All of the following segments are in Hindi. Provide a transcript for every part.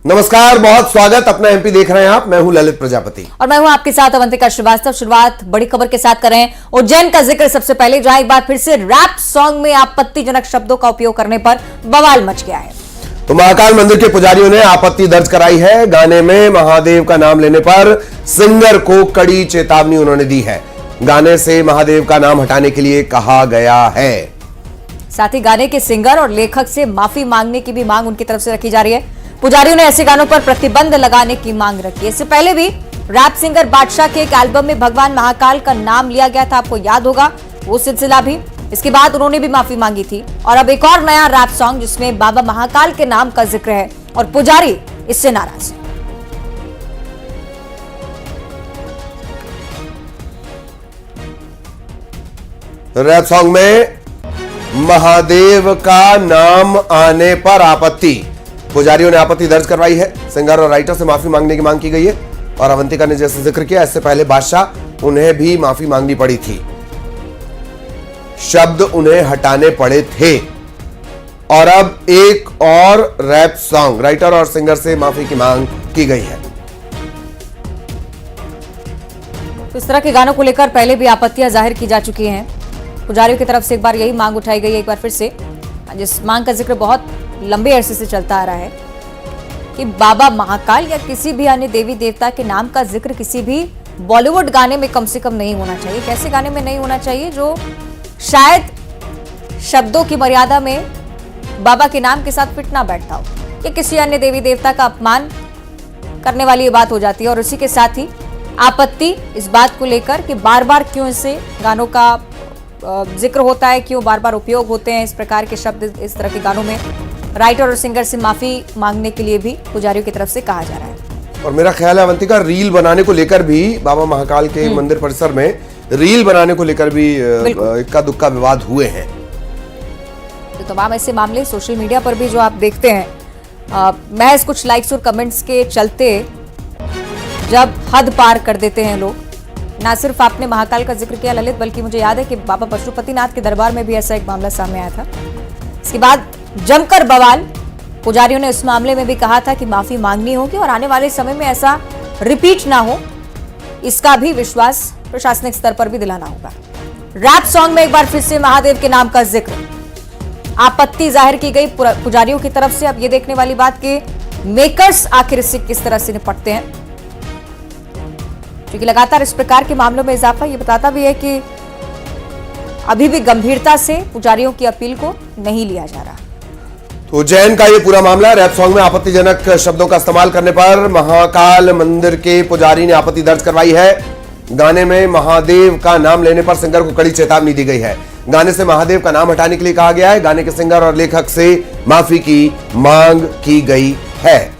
नमस्कार, बहुत स्वागत। अपना एमपी देख रहे हैं आप। मैं हूं ललित प्रजापति और मैं हूं आपके साथ अवंतिका श्रीवास्तव। शुरुआत बड़ी खबर के साथ करें। उज्जैन का जिक्र सबसे पहले, जहां एक बार फिर से रैप सॉन्ग में आपत्तिजनक शब्दों का उपयोग करने पर बवाल मच गया है। तो महाकाल मंदिर के पुजारियों ने आपत्ति दर्ज कराई है। गाने में महादेव का नाम लेने पर सिंगर को कड़ी चेतावनी उन्होंने दी है। गाने से महादेव का नाम हटाने के लिए कहा गया है। साथ ही गाने के सिंगर और लेखक से माफी मांगने की भी मांग उनकी तरफ से रखी जा रही है। पुजारियों ने ऐसे गानों पर प्रतिबंध लगाने की मांग रखी है। इससे पहले भी रैप सिंगर बादशाह के एक एल्बम में भगवान महाकाल का नाम लिया गया था, आपको याद होगा वो सिलसिला भी। इसके बाद उन्होंने भी माफी मांगी थी और अब एक और नया रैप सॉन्ग जिसमें बाबा महाकाल के नाम का जिक्र है और पुजारी इससे नाराज है। रैप सॉन्ग में महादेव का नाम आने पर आपत्ति, पुजारियों ने आपत्ति दर्ज करवाई है। सिंगर और राइटर से माफी मांगने की मांग की गई है। और अवंतिका ने जैसे जिक्र किया, इससे पहले बादशाह, उन्हें भी माफी मांगनी पड़ी थी। शब्द उन्हें हटाने पड़े थे। और अब एक और रैप सॉन्ग, राइटर और सिंगर से माफी की मांग की गई है। तो इस तरह के गानों को लेकर पहले भी आपत्तियां जाहिर की जा चुकी हैं। पुजारियों की तरफ से एक बार यही मांग उठाई गई है, एक बार फिर से, जिस मांग का जिक्र बहुत लंबे अरसे से चलता आ रहा है कि बाबा महाकाल या किसी भी अन्य देवी देवता के नाम का जिक्र किसी भी बॉलीवुड गाने में कम से कम नहीं होना चाहिए। कैसे गाने में नहीं होना चाहिए जो शायद शब्दों की मर्यादा में बाबा के नाम के साथ फिट ना बैठता हो, या किसी अन्य देवी देवता का अपमान करने वाली ये बात हो जाती है। और उसी के साथ ही आपत्ति इस बात को लेकर कि बार बार क्यों ऐसे गानों का जिक्र होता है, क्यों बार बार उपयोग होते हैं इस प्रकार के शब्द इस तरह के गानों में। राइटर और सिंगर से माफी मांगने के लिए भी पुजारियों की तरफ से कहा जा रहा है। और मेरा ख्याल है अवंतिका, रील बनाने को लेकर भी बाबा महाकाल के मंदिर परिसर में रील बनाने को लेकर भी इक्का दुक्का विवाद हुए हैं। तो तमाम ऐसे मामले सोशल मीडिया पर भी जो आप देखते हैं, महज कुछ लाइक्स और कमेंट्स के चलते जब हद पार कर देते हैं लोग। ना सिर्फ आपने महाकाल का जिक्र किया ललित, बल्कि मुझे याद है कि बाबा पशुपतिनाथ के दरबार में भी ऐसा एक मामला सामने आया था। इसके बाद जमकर बवाल। पुजारियों ने इस मामले में भी कहा था कि माफी मांगनी होगी और आने वाले समय में ऐसा रिपीट ना हो, इसका भी विश्वास प्रशासनिक स्तर पर भी दिलाना होगा। रैप सॉन्ग में एक बार फिर से महादेव के नाम का जिक्र, आपत्ति जाहिर की गई पुजारियों की तरफ से। अब ये देखने वाली बात कि मेकर्स आखिर इससे किस तरह से निपटते हैं, क्योंकि लगातार इस प्रकार के मामलों में इजाफा ये बताता भी है कि अभी भी गंभीरता से पुजारियों की अपील को नहीं लिया जा रहा। तो उज्जैन का ये पूरा मामला, रैप सॉन्ग में आपत्तिजनक शब्दों का इस्तेमाल करने पर महाकाल मंदिर के पुजारी ने आपत्ति दर्ज करवाई है। गाने में महादेव का नाम लेने पर सिंगर को कड़ी चेतावनी दी गई है। गाने से महादेव का नाम हटाने के लिए कहा गया है। गाने के सिंगर और लेखक से माफी की मांग की गई है।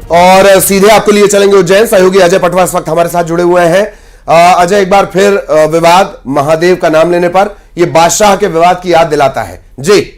और सीधे आपको लिए चलेंगे उज्जैन। सहयोगी अजय पटवा इस वक्त हमारे साथ जुड़े हुए हैं। अजय, एक बार फिर विवाद महादेव का नाम लेने पर, यह बादशाह के विवाद की याद दिलाता है। जी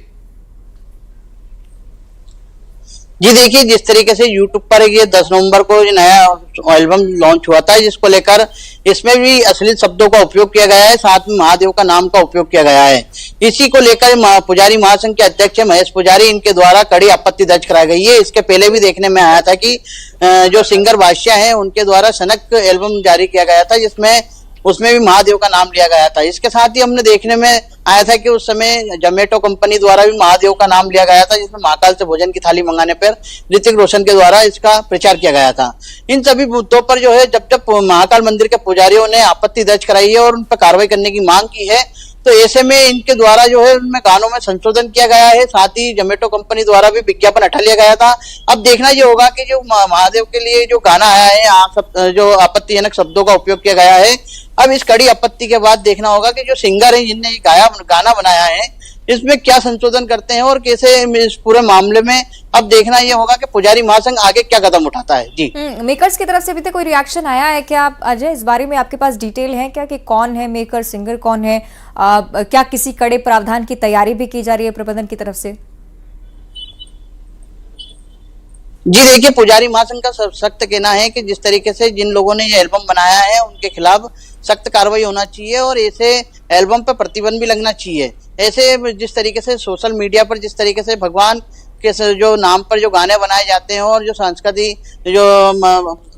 देखिए, जिस तरीके से YouTube पर ये 10 नवंबर को नया एल्बम लॉन्च हुआ था, जिसको लेकर इसमें भी अश्लील शब्दों का उपयोग किया गया है, साथ में महादेव का नाम का उपयोग किया गया है। इसी को लेकर पुजारी महासंघ के अध्यक्ष महेश पुजारी, इनके द्वारा कड़ी आपत्ति दर्ज कराई गई है। इसके पहले भी देखने में आया था कि जो सिंगर बादशाह है उनके द्वारा सनक एल्बम जारी किया गया था, जिसमें उसमें भी महादेव का नाम लिया गया था। इसके साथ ही हमने देखने में आया था कि उस समय जोमेटो कंपनी द्वारा भी महादेव का नाम लिया गया था, जिसमें महाकाल से भोजन की थाली मंगाने पर ऋतिक रोशन के द्वारा इसका प्रचार किया गया था। इन सभी मुद्दों पर जो है जब जब महाकाल मंदिर के पुजारियों ने आपत्ति दर्ज कराई है और उन पर कार्रवाई करने की मांग की है, तो ऐसे में इनके द्वारा जो है उनमें गानों में संशोधन किया गया है। साथ ही जोमेटो कंपनी द्वारा भी विज्ञापन हटा लिया गया था। अब देखना ये होगा कि जो महादेव के लिए जो गाना आया है, जो आपत्तिजनक शब्दों का उपयोग किया गया है, अब इस कड़ी आपत्ति के बाद देखना होगा कि जो सिंगर है जिनने गाना बनाया है, इसमें क्या संशोधन करते हैं और कैसे इस पूरे मामले में अब देखना यह होगा कि पुजारी महासंघ आगे क्या कदम उठाता है। जी, मेकर्स की तरफ से अभी तक कोई रिएक्शन आया है क्या अजय? इस बारे में आपके पास डिटेल है क्या कि कौन है मेकर, सिंगर कौन है? क्या किसी कड़े प्रावधान की तैयारी भी की जा रही है प्रबंधन की तरफ से? जी देखिए, पुजारी महासंघ का सख्त कहना है कि जिस तरीके से जिन लोगों ने ये एल्बम बनाया है उनके खिलाफ सख्त कार्रवाई होना चाहिए और ऐसे एल्बम पर प्रतिबंध भी लगना चाहिए। ऐसे जिस तरीके से सोशल मीडिया पर जिस तरीके से भगवान के जो नाम पर जो गाने बनाए जाते हैं और जो सांस्कृतिक जो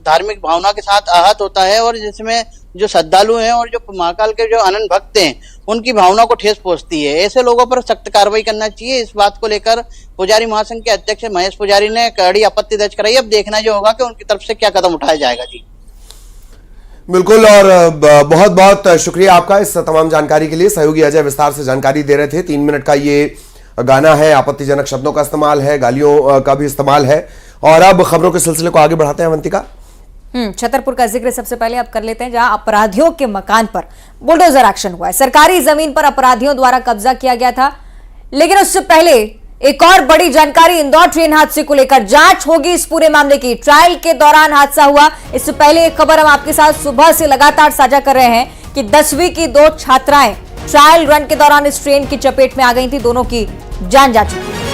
धार्मिक भावना के साथ आहत होता है और जिसमें जो श्रद्धालु हैं और जो महाकाल के जो अनंत भक्त हैं उनकी भावना को ठेस पहुंचती है, ऐसे लोगों पर सख्त कार्रवाई करना चाहिए। इस बात को लेकर पुजारी महासंघ के अध्यक्ष महेश पुजारी ने कड़ी आपत्ति दर्ज कराई। अब देखना जो होगा कि उनकी तरफ से क्या कदम उठाया जाएगा। जी बिल्कुल, और बहुत बहुत शुक्रिया आपका इस तमाम जानकारी के लिए। सहयोगी अजय विस्तार से जानकारी दे रहे थे। 3 मिनट का ये गाना है, आपत्तिजनक शब्दों का इस्तेमाल है, गालियों का भी इस्तेमाल है। और अब खबरों के सिलसिले को आगे बढ़ाते हैं अवंतिका। छतरपुर का जिक्र सबसे पहले अब कर लेते हैं, जहां अपराधियों के मकान पर बुलडोजर एक्शन हुआ है। सरकारी जमीन पर अपराधियों द्वारा कब्जा किया गया था, लेकिन उससे पहले एक और बड़ी जानकारी, इंदौर ट्रेन हादसे को लेकर जांच होगी इस पूरे मामले की। ट्रायल के दौरान हादसा हुआ। इससे पहले एक खबर हम आपके साथ सुबह से लगातार साझा कर रहे हैं कि 10वीं की 2 छात्राएं ट्रायल रन के दौरान इस ट्रेन की चपेट में आ गई थी। दोनों की जान जा चुकी है।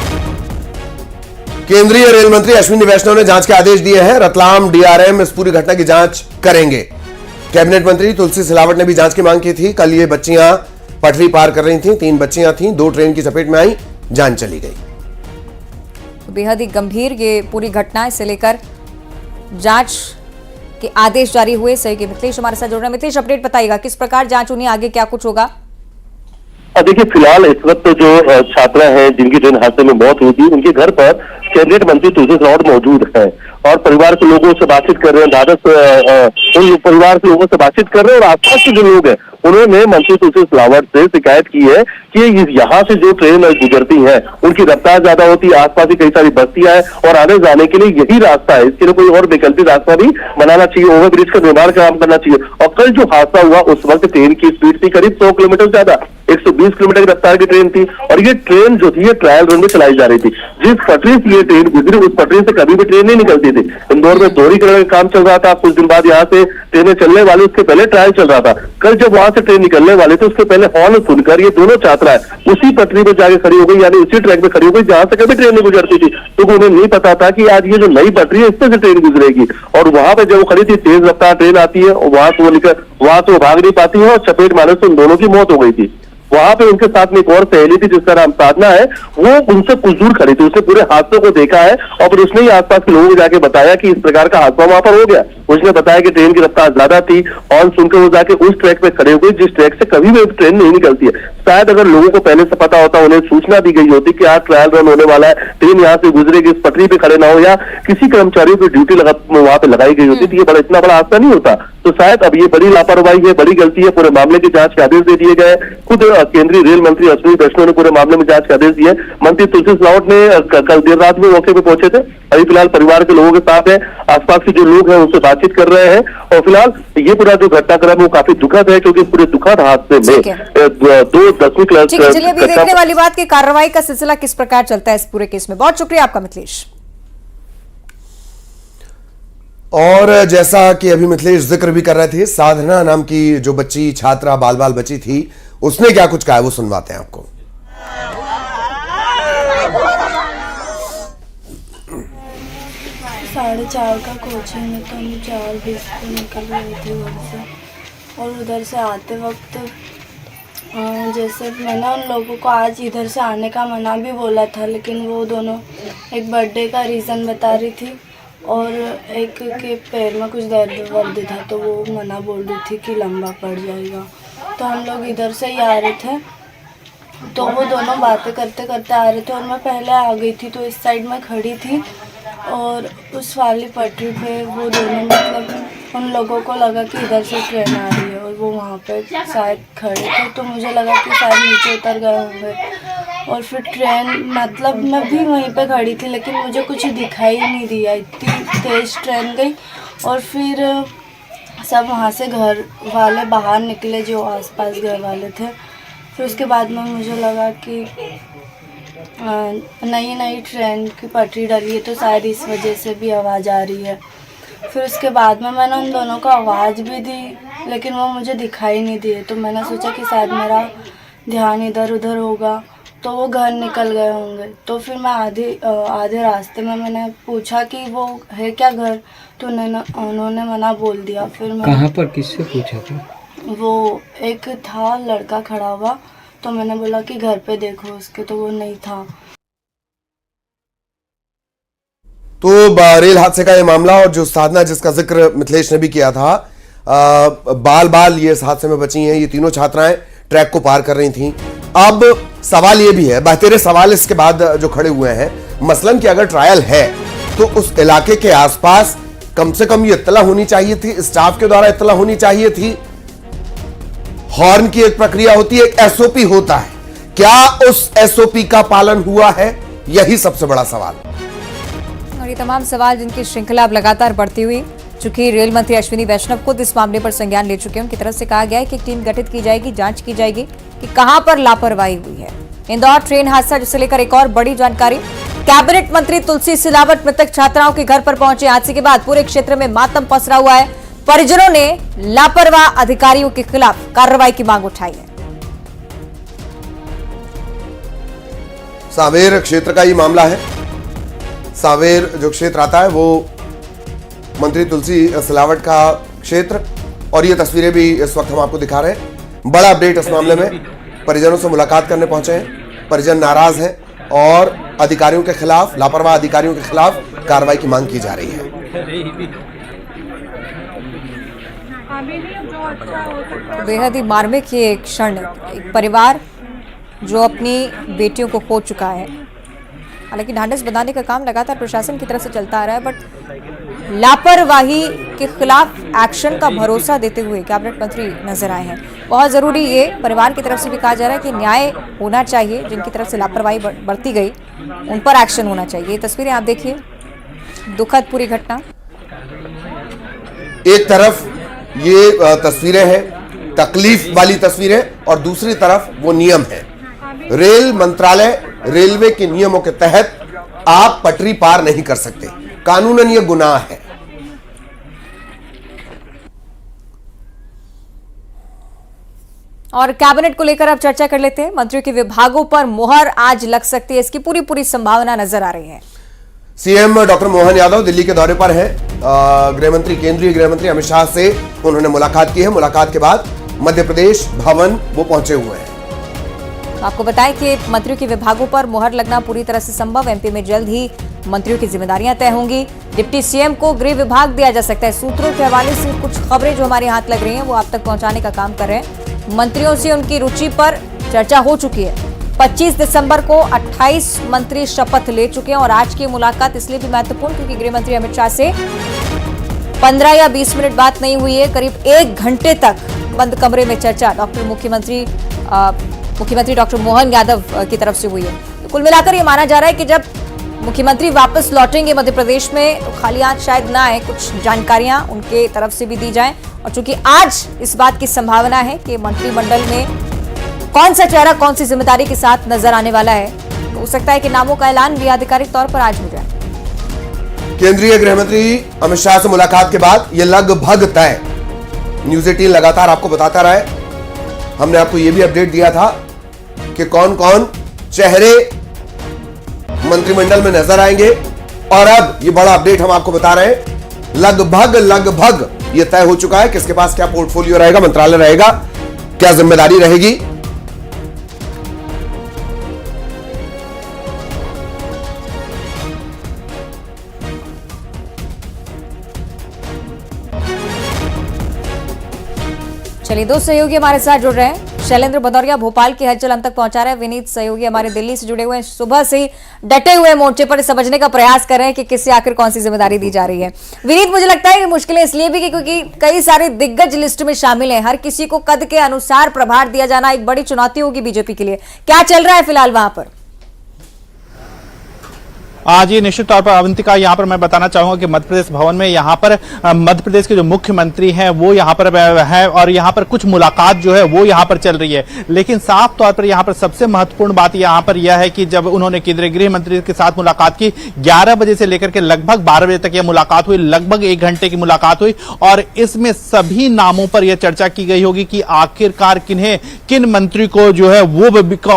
केंद्रीय रेल मंत्री अश्विनी वैष्णव ने जांच के आदेश दिए हैं। रतलाम डीआरएम इस पूरी घटना की जांच करेंगे। कैबिनेट मंत्री तुलसी सिलावट ने भी जांच की मांग की थी। कल ये बच्चियां पटरी पार कर रही थीं। 3 बच्चियां थीं, 2 ट्रेन की चपेट में आई, जान चली गई। बेहद ही गंभीर ये पूरी घटना, इसे लेकर जांच के आदेश जारी हुए। सहयोगी मिथिलेश हमारे साथ जुड़ रहे हैं। मिथिलेश, अपडेट बताइएगा, किस प्रकार जांच होनी, आगे क्या कुछ होगा? देखिए, फिलहाल इस वक्त जो छात्रा हैं जिनकी ट्रेन हादसे में मौत हुई थी, उनके घर पर कैबिनेट मंत्री तुलसी सिलावट मौजूद है और परिवार के लोगों से बातचीत कर रहे हैं। उन परिवार के लोगों से बातचीत कर रहे हैं और आसपास के जो लोग हैं उन्होंने मंत्री तुलसी सिलावट से शिकायत की है कि यहाँ से जो ट्रेन गुजरती है उनकी रफ्तार ज्यादा होती है, आसपास ही कई सारी बस्तियां हैं और आने जाने के लिए यही रास्ता है। इसके लिए कोई और वैकल्पिक रास्ता भी बनाना चाहिए, ओवरब्रिज का निर्माण काम करना चाहिए। और कल जो हादसा हुआ उस वक्त ट्रेन की स्पीड थी करीब 100 किलोमीटर ज्यादा, 120 किलोमीटर की रफ्तार की ट्रेन थी और ये ट्रेन जो थी ये ट्रायल रन में चलाई जा रही थी। जिस पटरी से ये ट्रेन गुजरी उस पटरी से कभी भी ट्रेन नहीं निकलती थी। इंदौर में दोहरीकरण का काम चल रहा था, कुछ दिन बाद यहाँ से ट्रेनें चलने वाली, उसके पहले ट्रायल चल रहा था। कल जब वहां से ट्रेन निकलने वाली थी उसके पहले हॉर्न सुनकर ये दोनों छात्राएं उसी पटरी पर जाके खड़ी हो गई, यानी उसी ट्रैक पे खड़ी हो गई जहां से कभी ट्रेन नहीं गुजरती थी। तो उन्हें नहीं पता था कि आज ये जो नई पटरी है इससे से ट्रेन गुजरेगी। और वहां पे जब वो खड़ी थी, तेज रफ्तार ट्रेन आती है और वहां से वो भाग नहीं पाती है और चपेट मारने से उन दोनों की मौत हो गई थी। वहां पे उनके साथ में एक और सहेली थी जिसका नाम साधना है, वो उनसे कुछ दूर खड़ी थी। उसने पूरे हादसे को देखा है और फिर उसने ही आसपास के लोगों को जाके बताया कि इस प्रकार का हादसा वहां पर हो गया। उसने बताया कि ट्रेन की रफ्तार ज्यादा थी और सुनकर वो जाके उस ट्रैक पे खड़े हो गई जिस ट्रैक से कभी भी ट्रेन नहीं निकलती है। शायद अगर लोगों को पहले से पता होता, उन्हें सूचना दी गई होती कि आज ट्रायल रन होने वाला है, ट्रेन यहाँ से गुजरेगी, इस पटरी पे खड़े ना हो या किसी कर्मचारियों की ड्यूटी वहां पे लगाई गई होती तो ये इतना बड़ा हादसा नहीं होता। तो शायद अब ये बड़ी लापरवाही है, बड़ी गलती है। पूरे मामले की जांच के आदेश दे दिए गए। खुद केंद्रीय रेल मंत्री अश्विनी वैष्णव ने पूरे मामले में जांच के आदेश दिए। मंत्री तुलसी सिलावट ने कल देर रात में मौके पे पहुंचे थे। अभी फिलहाल परिवार के लोगों के साथ है, आसपास के जो लोग हैं उनसे बातचीत कर रहे हैं और फिलहाल ये पूरा जो घटनाक्रम वो काफी दुखद है क्योंकि पूरे दुखद हादसे में 2 10वीं क्लास। चलिए, अभी देखने वाली बात की कार्रवाई का सिलसिला किस प्रकार चलता है इस पूरे केस में। बहुत शुक्रिया आपका मिथिलेश। और जैसा कि अभी मिथिलेश जिक्र भी कर रहे थे, साधना नाम की जो बच्ची छात्रा बाल बची थी, उसने क्या कुछ कहा है वो सुनवाते हैं आपको। 4:30 का कोचिंग में तो हम 4:20 को निकल रहे थे घर से और उधर से आते वक्त जैसे मैंने उन लोगों को आज इधर से आने का मना भी बोला था, लेकिन वो दोनों एक बर्थडे का रीज़न बता रही थी और एक के पैर में कुछ दर्द वर्द था तो वो मना बोल रही थी कि लंबा पड़ जाएगा। तो हम लोग इधर से ही आ रहे थे तो वो दोनों बातें करते करते आ रहे थे और मैं पहले आ गई थी तो इस साइड में खड़ी थी और उस वाली पटरी पे वो दोनों मतलब उन लोगों को लगा कि इधर से ट्रेन आ रही है और वो वहाँ पे शायद खड़े थे तो मुझे लगा कि शायद नीचे उतर गए होंगे और फिर ट्रेन मतलब मैं भी वहीं पे खड़ी थी लेकिन मुझे कुछ दिखाई नहीं दिया, इतनी तेज़ ट्रेन गई। और फिर सब वहाँ से घर वाले बाहर निकले जो आसपास घर वाले थे। फिर उसके बाद में मुझे लगा कि नई ट्रेन की पटरी डली है तो शायद इस वजह से भी आवाज़ आ रही है। फिर उसके बाद में मैंने उन दोनों को आवाज़ भी दी लेकिन वो मुझे दिखाई नहीं दिए तो मैंने सोचा कि शायद मेरा ध्यान इधर उधर होगा तो वो घर निकल गए होंगे। तो फिर मैं आधे रास्ते में मैंने पूछा कि वो है क्या घर, तो उन्होंने मना बोल दिया। फिर मैं कहाँ पर किससे पूछा था? वो एक था लड़का खड़ा हुआ, तो मैंने बोला कि घर पे देखो उसके, तो वो नहीं था। तो रेल हादसे का ये मामला और जो साधना जिसका जिक्र मिथिलेश ने भी किया था, बाल बाल ये इस हादसे में बची हैं। ये तीनों छात्राएं ट्रैक को पार कर रही थीं। अब सवाल ये भी है, बेहतरीन सवाल इसके बाद जो खड़े हुए हैं, मसलन कि अगर ट्रायल है तो उस इलाके के आसपास कम से कम ये इत्तला होनी चाहिए थी, स्टाफ के द्वारा इत्तला होनी चाहिए थी। हॉर्न की एक प्रक्रिया होती है, एक एसओपी होता है, क्या उस एसओपी का पालन हुआ है? यही सबसे बड़ा सवाल। और ये तमाम सवाल जिनकी श्रृंखला अब लगातार बढ़ती हुई, चूंकि रेल मंत्री अश्विनी वैष्णव खुद इस मामले पर संज्ञान ले चुके हैं। उनकी तरफ से कहा गया है कि एक टीम गठित की जाएगी, जांच की जाएगी कि कहां पर लापरवाही हुई है। इंदौर ट्रेन हादसा, जिसे लेकर एक और बड़ी जानकारी। कैबिनेट मंत्री तुलसी सिलावट मृतक छात्राओं के घर पर पहुंचे। हादसे के बाद पूरे क्षेत्र में मातम पसरा हुआ है। परिजनों ने लापरवाह अधिकारियों के खिलाफ कार्रवाई की मांग उठाई है। सांवेर क्षेत्र का ये मामला है। सांवेर जो क्षेत्र आता है वो मंत्री तुलसी सिलावट का क्षेत्र, और ये तस्वीरें भी इस वक्त हम आपको दिखा रहे हैं। बड़ा अपडेट इस मामले में, परिजनों से मुलाकात करने पहुंचे हैं। परिजन नाराज हैं और अधिकारियों के खिलाफ, लापरवाह अधिकारियों के खिलाफ कार्रवाई की मांग की जा रही है। बेहद ही मार्मिक ये क्षण, एक परिवार जो अपनी बेटियों को खो चुका है। हालांकि ढांढस बंधाने का काम लगातार प्रशासन की तरफ से चलता आ रहा है, बट लापरवाही के खिलाफ एक्शन का भरोसा देते हुए कैबिनेट मंत्री नजर आए हैं। बहुत जरूरी ये परिवार की तरफ से भी कहा जा रहा है कि न्याय होना चाहिए। जिनकी तरफ से लापरवाही बढ़ती गई उन पर एक्शन होना चाहिए। ये तस्वीरें आप देखिए, दुखद पूरी घटना। एक तरफ ये तस्वीरें हैं, तकलीफ वाली तस्वीरें, और दूसरी तरफ वो नियम है। रेल मंत्रालय, रेलवे के नियमों के तहत आप पटरी पार नहीं कर सकते, कानूनन ये गुनाह है। और कैबिनेट को लेकर अब चर्चा कर लेते हैं। मंत्रियों के विभागों पर मोहर आज लग सकती है, इसकी पूरी संभावना नजर आ रही है। सीएम डॉक्टर मोहन यादव दिल्ली के दौरे पर हैं। गृह मंत्री, केंद्रीय गृह मंत्री अमित शाह से उन्होंने मुलाकात की है। मुलाकात के बाद मध्य प्रदेश भवन वो पहुंचे हुए हैं। आपको बताएं कि मंत्रियों के विभागों पर मोहर लगना पूरी तरह से संभव। एमपी में जल्द ही मंत्रियों की जिम्मेदारियां तय होंगी। डिप्टी सीएम को गृह विभाग दिया जा सकता है। सूत्रों के हवाले से कुछ खबरें जो हमारे हाथ लग रही हैं वो आप तक पहुंचाने का काम कर रहे हैं। मंत्रियों से उनकी रुचि पर चर्चा हो चुकी है। 25 दिसंबर को 28 मंत्री शपथ ले चुके हैं और आज की मुलाकात इसलिए भी महत्वपूर्ण क्योंकि गृह मंत्री अमित शाह से 15 या 20 मिनट बात नहीं हुई है। करीब 1 घंटे तक बंद कमरे में चर्चा मुख्यमंत्री डॉक्टर मोहन यादव की तरफ से हुई है। तो कुल मिलाकर ये माना जा रहा है कि जब मुख्यमंत्री वापस लौटेंगे मध्य प्रदेश में तो खाली हाथ शायद ना आए, कुछ जानकारियां उनके तरफ से भी दी जाएं। और चूंकि आज इस बात की संभावना है कि मंत्रिमंडल में कौन सा चेहरा कौन सी जिम्मेदारी के साथ नजर आने वाला है, तो हो सकता है कि नामों का ऐलान भी आधिकारिक तौर पर आज हो जाए। केंद्रीय गृह मंत्री अमित शाह से मुलाकात के बाद ये लगभग तय। न्यूज 18 लगातार आपको बताता रहा है। हमने आपको ये भी अपडेट दिया था कि कौन कौन चेहरे मंत्रिमंडल में नजर आएंगे, और अब ये बड़ा अपडेट हम आपको बता रहे हैं। लगभग ये तय हो चुका है किसके पास क्या पोर्टफोलियो रहेगा, मंत्रालय रहेगा, क्या जिम्मेदारी रहेगी। चलिए, 2 सहयोगी हमारे साथ जुड़ रहे हैं। शैलेंद्र भदौरिया भोपाल की हलचल हम तक पहुंचा रहे हैं। विनीत सहयोगी हमारे दिल्ली से जुड़े हुए हैं। सुबह से ही डटे हुए मोर्चे पर समझने का प्रयास कर रहे हैं कि किससे आखिर कौन सी जिम्मेदारी दी जा रही है। विनीत, मुझे लगता है कि मुश्किलें इसलिए भी क्योंकि कई सारे दिग्गज लिस्ट में शामिल हैं। हर किसी को कद के अनुसार प्रभार दिया जाना एक बड़ी चुनौती होगी बीजेपी के लिए। क्या चल रहा है फिलहाल वहां पर? जी निश्चित तौर पर अवंतिका, यहाँ पर मैं बताना चाहूंगा कि मध्य प्रदेश भवन में यहाँ पर मध्य प्रदेश के जो मुख्यमंत्री हैं वो यहाँ पर है और यहाँ पर कुछ मुलाकात जो है वो यहाँ पर चल रही है। लेकिन साफ तौर पर यहाँ पर सबसे महत्वपूर्ण बात यहाँ पर यह है कि जब उन्होंने केंद्रीय गृह मंत्री के साथ मुलाकात की, 11 बजे से लेकर के लगभग 12 बजे तक यह मुलाकात हुई, लगभग 1 घंटे की मुलाकात हुई और इसमें सभी नामों पर यह चर्चा की गई होगी कि आखिरकार किन मंत्री को जो है वो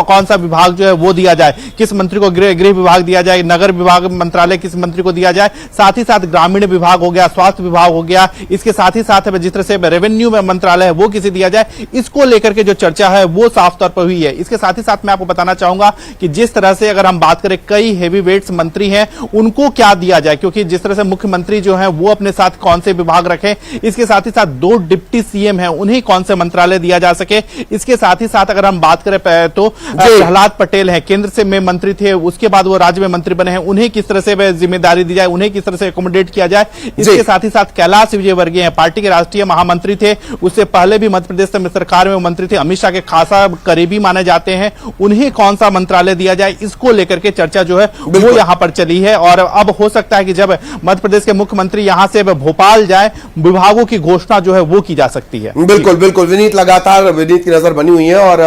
कौन सा विभाग जो है वो दिया जाए, किस मंत्री को गृह विभाग दिया जाए, नगर विभाग मंत्रालय किस मंत्री को दिया जाए, साथ ही साथ ग्रामीण विभाग हो गया, स्वास्थ्य विभाग हो गया, इसके साथ ही साथ जिस तरह से रेवेन्यू में मंत्रालय है वो किसे दिया जाए, इसको लेकर के जो चर्चा है वो साफ तौर पर हुई है। इसके साथ ही साथ मैं आपको बताना चाहूंगा कि जिस तरह से अगर हम बात करें कई हेवी वेट्स मंत्री हैं उनको क्या दिया जाए, क्योंकि जिस तरह से मुख्यमंत्री जो है वो अपने साथ कौन से विभाग रखें, इसके साथ ही साथ 2 डिप्टी सीएम हैं उन्हें कौन से मंत्रालय दिया जा सके, इसके साथ ही साथ अगर हम बात करें तो प्रहलाद पटेल हैं, केंद्र से में मंत्री थे, उसके बाद वो राज्य में मंत्री बने हैं, उन्हें किस तरह से जिम्मेदारी दी जाए, उन्हें किस तरह से एकोमोडेट किया जाए। इसके साथ ही साथ कैलाश विजयवर्गीय हैं, पार्टी के राष्ट्रीय महामंत्री थे, उससे पहले भी मध्य प्रदेश में सरकार में मंत्री थे, अमित शाह के खासा करीबी माने जाते हैं, उन्हें कौन सा मंत्रालय दिया जाए, इसको लेकर के चर्चा जो है वो यहां पर चली है। और अब हो सकता है कि जब मध्य प्रदेश के मुख्यमंत्री यहां से भोपाल जाए, विभागों की घोषणा जो है वो की जा सकती है। बिल्कुल बिल्कुल विनीत, लगातार विनीत की नजर बनी हुई है और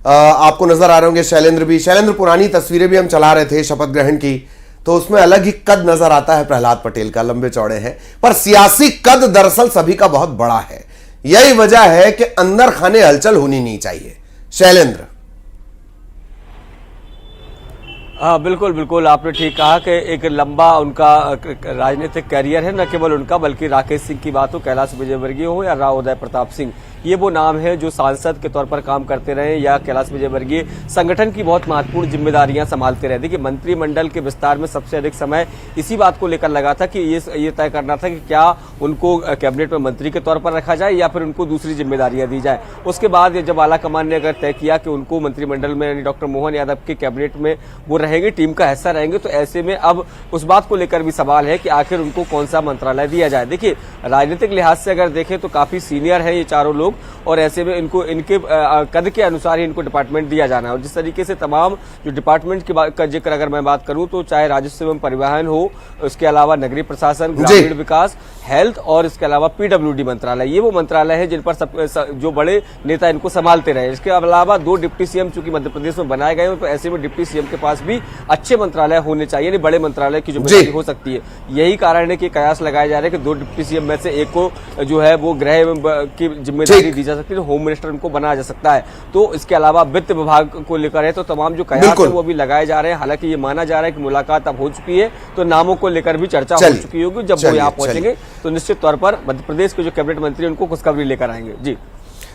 आपको नजर आ रहे होंगे शैलेंद्र भी। शैलेंद्र, पुरानी तस्वीरें भी हम चला रहे थे शपथ ग्रहण की, तो उसमें अलग ही कद नजर आता है प्रहलाद पटेल का, लंबे चौड़े हैं, पर सियासी कद दरअसल सभी का बहुत बड़ा है। यही वजह है कि अंदर खाने हलचल होनी नहीं चाहिए। शैलेंद्र। हाँ बिल्कुल बिल्कुल, आपने ठीक कहा कि एक लंबा उनका राजनीतिक कैरियर है, न केवल उनका बल्कि राकेश सिंह की बात हो, कैलाश विजयवर्गीय हो या राव उदय प्रताप सिंह, ये वो नाम है जो सांसद के तौर पर काम करते रहे, या कैलाश विजयवर्गीय संगठन की बहुत महत्वपूर्ण जिम्मेदारियां संभालते रहे। देखिए, मंत्रिमंडल के विस्तार में सबसे अधिक समय इसी बात को लेकर लगा था कि ये तय करना था कि क्या उनको कैबिनेट में मंत्री के तौर पर रखा जाए या फिर उनको दूसरी जिम्मेदारियां दी जाए। उसके बाद जब आलाकमान ने अगर तय किया कि उनको मंत्रिमंडल में यानी डॉक्टर मोहन यादव के कैबिनेट में वो रहेंगे, टीम का हिस्सा रहेंगे, तो ऐसे में अब उस बात को लेकर भी सवाल है कि आखिर उनको कौन सा मंत्रालय दिया जाए। देखिए, राजनीतिक लिहाज से अगर देखें तो काफी सीनियर है ये चारों लोग, और ऐसे में इनको इनके कद के अनुसार ही इनको डिपार्टमेंट दिया जाना है। और जिस तरीके से तमाम जो डिपार्टमेंट का जिक्र अगर मैं बात करूं तो चाहे राजस्व एवं परिवहन हो, उसके अलावा नगरीय प्रशासन, ग्रामीण विकास, हेल्थ और इसके अलावा पीडब्ल्यूडी मंत्रालय, ये वो मंत्रालय है जिन पर जो बड़े नेता इनको संभालते रहे। इसके अलावा 2 डिप्टी सीएम चूंकि मध्य प्रदेश में बनाए गए हैं, तो ऐसे में डिप्टी सीएम के पास भी अच्छे मंत्रालय होने चाहिए, बड़े मंत्रालय की जिम्मेदारी हो सकती है। यही कारण है कि कयास लगाए जा रहे हैं कि 2 डिप्टी सीएम में से एक को जो है वो गृह की जिम्मेदारी दी जा सकती है, होम मिनिस्टर उनको बनाया जा सकता है। तो इसके अलावा वित्त विभाग को लेकर है तो तमाम जो कयास है वो भी लगाए जा रहे हैं। हालांकि ये माना जा रहा है कि मुलाकात अब हो चुकी है, तो नामों को लेकर भी चर्चा हो चुकी होगी। जब वो यहाँ पहुंचेंगे तो निश्चित तौर पर मध्य प्रदेश के जो कैबिनेट मंत्री उनको खुशखबरी लेकर आएंगे। जी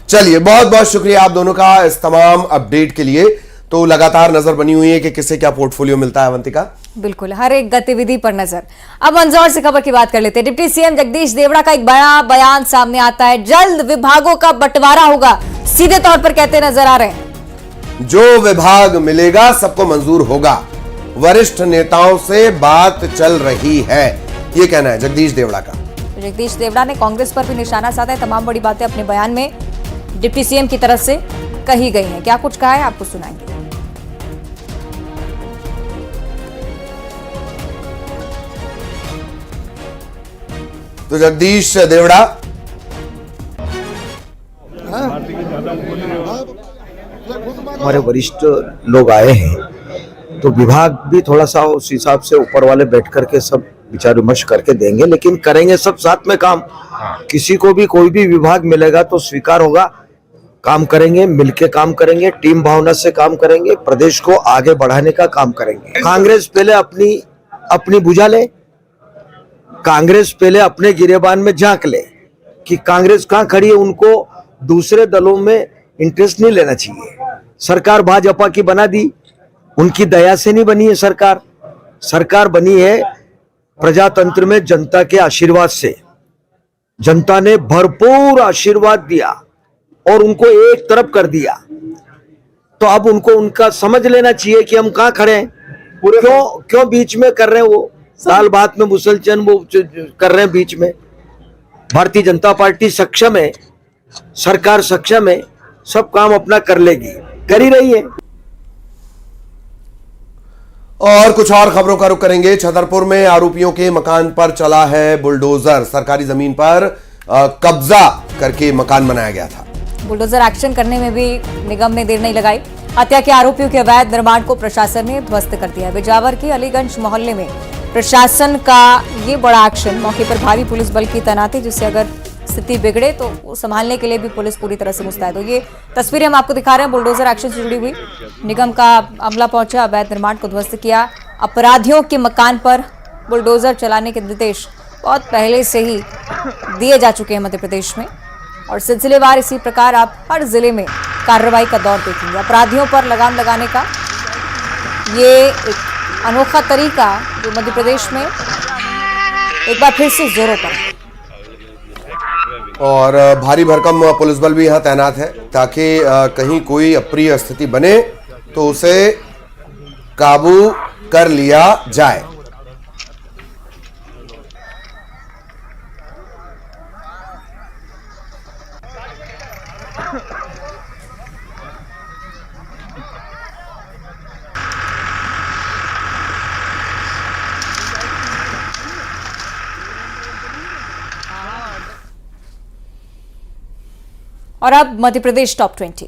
चलिए, बहुत बहुत शुक्रिया आप दोनों का इस तमाम अपडेट के लिए। तो लगातार नजर बनी हुई है कि किससे क्या पोर्टफोलियो मिलता है। अवंतिका, बिल्कुल, हर एक गतिविधि पर नजर। अब मंदसौर से खबर की बात कर लेते हैं। डिप्टी सीएम जगदीश देवड़ा का एक बड़ा बयान सामने आता है, जल्द विभागों का बंटवारा होगा, सीधे तौर पर कहते नजर आ रहे हैं। जो विभाग मिलेगा सबको मंजूर होगा, वरिष्ठ नेताओं से बात चल रही है, ये कहना है जगदीश देवड़ा का। जगदीश देवड़ा ने कांग्रेस पर भी निशाना साधा है। तमाम बड़ी बातें अपने बयान में डिप्टी सीएम की तरफ से कही गई हैं। क्या कुछ कहा है आपको सुनाएंगे। तो जगदीश देवड़ा, हमारे वरिष्ठ लोग आए हैं तो विभाग भी थोड़ा सा उस हिसाब से ऊपर वाले बैठ करके सब विचार विमर्श करके देंगे, लेकिन करेंगे सब साथ में काम। किसी को भी कोई भी विभाग मिलेगा तो स्वीकार होगा, काम करेंगे, मिलके काम करेंगे, टीम भावना से काम करेंगे, प्रदेश को आगे बढ़ाने का काम करेंगे। कांग्रेस पहले अपनी बुझा ले, कांग्रेस पहले अपने गिरेबान में झांक ले कि कांग्रेस कहां खड़ी है। उनको दूसरे दलों में इंटरेस्ट नहीं लेना चाहिए। सरकार भाजपा की बना दी, उनकी दया से नहीं बनी है सरकार। सरकार बनी है प्रजातंत्र में जनता के आशीर्वाद से। जनता ने भरपूर आशीर्वाद दिया और उनको एक तरफ कर दिया, तो अब उनको उनका समझ लेना चाहिए कि हम कहां खड़े हैं। क्यों बीच में कर रहे हैं, वो दाल भात में मुसलचन वो कर रहे हैं बीच में। भारतीय जनता पार्टी सक्षम है, सरकार सक्षम है, सब काम अपना कर लेगी, कर ही रही है। और कुछ और खबरों का रुख करेंगे। छतरपुर में आरोपियों के मकान पर चला है बुलडोजर, सरकारी जमीन पर कब्जा करके मकान बनाया गया था। बुलडोजर एक्शन करने में भी निगम ने देर नहीं लगाई। हत्या के आरोपियों के अवैध निर्माण को प्रशासन ने ध्वस्त कर दिया। बिजावर के अलीगंज मोहल्ले में प्रशासन का ये बड़ा एक्शन, मौके पर भारी पुलिस बल की तैनाती, जिससे अगर स्थिति बिगड़े तो संभालने के लिए भी पुलिस पूरी तरह से मुस्तैद हो। ये तस्वीरें हम आपको दिखा रहे हैं बुलडोजर एक्शन से जुड़ी हुई। निगम का अमला पहुंचा, अवैध निर्माण को ध्वस्त किया। अपराधियों के मकान पर बुलडोजर चलाने के निर्देश बहुत पहले से ही दिए जा चुके हैं मध्य प्रदेश में, और सिलसिलेवार इसी प्रकार आप हर जिले में कार्रवाई का दौर देखेंगे। अपराधियों पर लगाम लगाने का ये एक अनोखा तरीका जो मध्य प्रदेश में एक बार फिर से जोरों पर है। और भारी भरकम पुलिस बल भी यहां तैनात है ताकि कहीं कोई अप्रिय स्थिति बने तो उसे काबू कर लिया जाए। और अब मध्य प्रदेश टॉप 20।